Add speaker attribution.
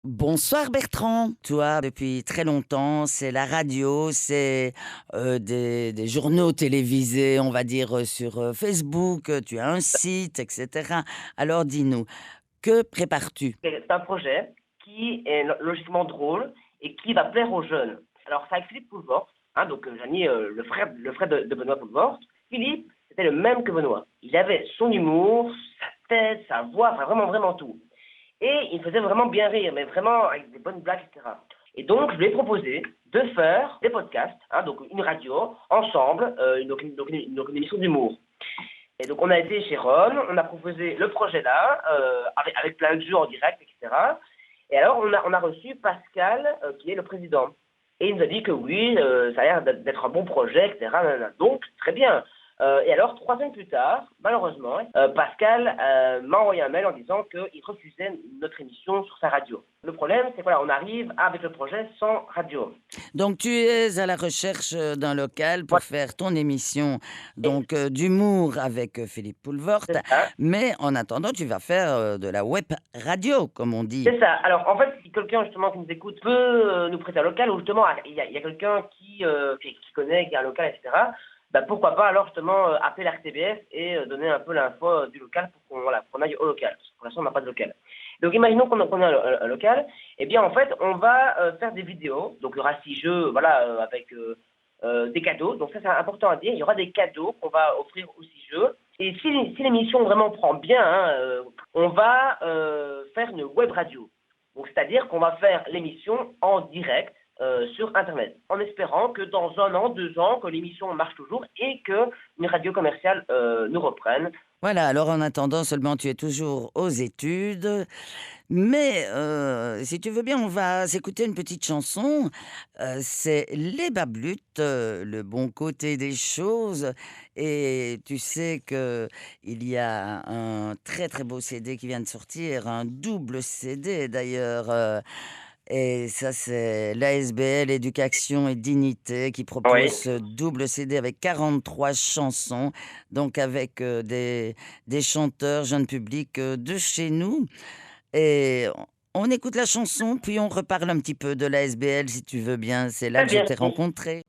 Speaker 1: Bonsoir Bertrand. Toi, depuis très longtemps, c'est la radio, c'est des journaux télévisés, on va dire sur Facebook, tu as un site, etc. Alors dis-nous, que prépares-tu?
Speaker 2: C'est un projet qui est logiquement drôle et qui va plaire aux jeunes. Alors, c'est avec Philippe Poulvord, hein, donc Jani, le frère de Benoît Poulvord. Philippe, c'était le même que Benoît. Il avait son humour, sa tête, sa voix, enfin vraiment, vraiment tout. Et il me faisait vraiment bien rire, mais vraiment avec des bonnes blagues, etc. Et donc, je lui ai proposé de faire des podcasts, hein, donc une radio, ensemble, donc une émission d'humour. Et donc, on a été chez Ron, on a proposé le projet là, avec plein de jeux en direct, etc. Et alors, on a reçu Pascal, qui est le président. Et il nous a dit que oui, ça a l'air d'être un bon projet, etc. Nanana. Donc, très bien. Et alors, 3 semaines plus tard, malheureusement, Pascal m'a envoyé un mail en disant qu'il refusait notre émission sur sa radio. Le problème, c'est que voilà, on arrive avec le projet sans radio.
Speaker 1: Donc tu es à la recherche d'un local pour
Speaker 2: Voilà,
Speaker 1: faire ton émission
Speaker 2: et
Speaker 1: donc d'humour avec Philippe Poulvort,
Speaker 2: c'est ça.
Speaker 1: mais en attendant, tu vas faire de la web radio, comme on dit.
Speaker 2: C'est ça. Alors, en fait, si quelqu'un justement qui nous écoute peut nous prêter un local, ou justement il y a quelqu'un qui connaît, qui a un local, etc. Bah, pourquoi pas alors justement appeler la RTBF et donner un peu l'info du local pour qu'on aille au local. Parce que pour l'instant, on n'a pas de local. Donc, imaginons qu'on a un local. Eh bien, en fait, on va faire des vidéos. Donc, il y aura 6 jeux, voilà, avec des cadeaux. Donc, ça, c'est important à dire. Il y aura des cadeaux qu'on va offrir aux 6 jeux. Et si l'émission vraiment prend bien, hein, on va faire une web radio. Donc, c'est-à-dire qu'on va faire l'émission en direct sur Internet, en espérant que dans 1 an, 2 ans, que l'émission marche toujours et que une radio commerciale nous reprenne.
Speaker 1: Voilà, alors en attendant, seulement tu es toujours aux études. Mais si tu veux bien, on va s'écouter une petite chanson. C'est Les Bablutes, le bon côté des choses. Et tu sais que il y a un très très beau CD qui vient de sortir, un double CD d'ailleurs. Et ça, c'est l'ASBL Éducation et Dignité qui propose
Speaker 2: Oui.
Speaker 1: ce double CD avec 43 chansons, donc avec des chanteurs, jeunes publics de chez nous. Et on écoute la chanson, puis on reparle un petit peu de la SBL si tu veux bien. C'est là
Speaker 2: Très
Speaker 1: que je
Speaker 2: bien.
Speaker 1: t'ai rencontré.